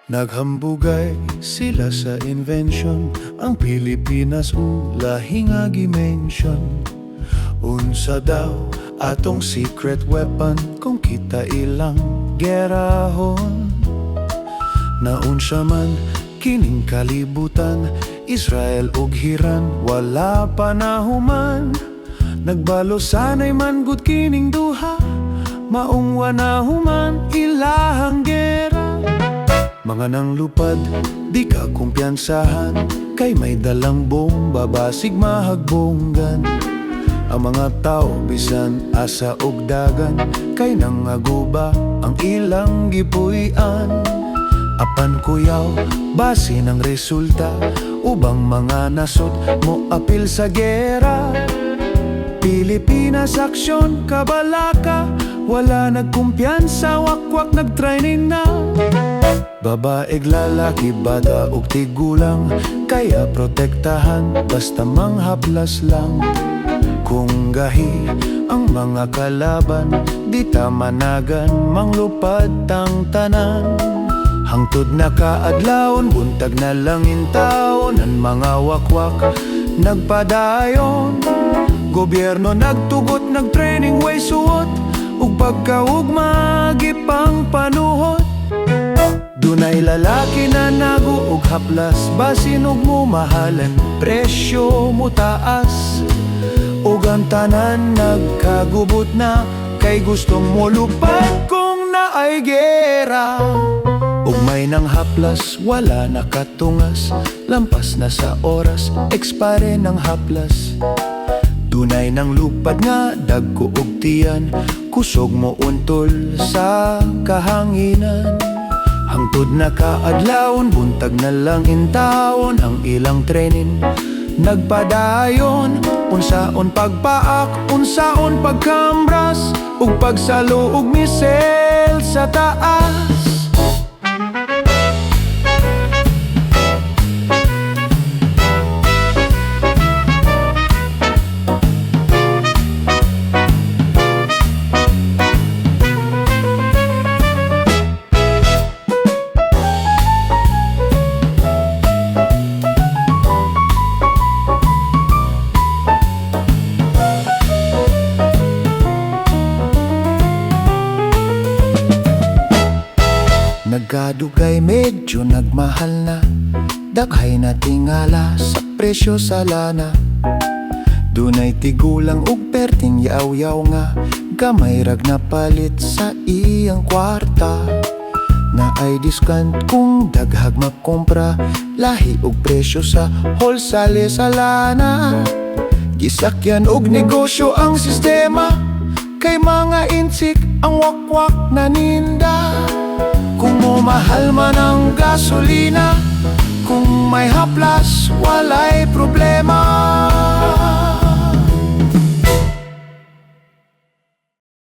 Naghambugay sila sa invention, ang Pilipinas lahing agi-mention. Unsa daw atong secret weapon kung kita ilang gerahon. Naunsa man kining kalibutan, Israel ug Iran wala pa nahuman. Nagbalo sanay man gud kining duha, maong wanahuman ilahang gera. Mga nang lupad, di ka kumpiyansahan, kay may dalang bomba basig mahagbonggan. Ang mga tao bisan asa og dagan, kay nangaguba ang ilang gipuy-an. Apan kuyaw, base ng resulta, ubang mga nasod mo apil sa gera. Pilipinas aksyon kabalaka, wala nagkumpiyansa, wakwak nagtraining na. Babaeg lalaki, bata ug tigulang, kaya protektahan basta manghaplas lang. Kung gahi ang mga kalaban, di ta managan, manglupad tang tanan. Hangtod na kaadlawon, buntag na langin taon, ang mga wakwak nagpadayon. Gobyerno nagtugot, nagtraining way suot, ug pagkaugma gipang panuhot. Dunay lalaki na naguog haplas, basin ug mumahalan, presyo mo taas. Ug ang tanan nagkagubot na, kay gustong mo lupad kung naay gera. Ug may nang haplas, wala nakatungas, lampas na sa oras, expire ng haplas. Dunay nang lupad nga, dagko og tiyan, kusog mo untol sa kahanginan. Hangtod na kaadlawon, buntag na lang intawon, ang ilang trenin nagpadayon. Unsaon pagpaak, unsaon pagkambras, ug pagsalo og misel sa taas. Nagkadugay medyo nagmahal na, daghay na tingala sa presyo sa lana. Dunay tigulang ug perting yaw-yaw nga, gamay rag na palit sa iyang kwarta. Na ay discount kung daghag makompra, lahi ug presyo sa wholesale sa lana. Gisakyan og negosyo ang sistema, kay mga insik ang wakwak na ninda. Kung mahal man ang gasolina, kung may haplas, walay problema.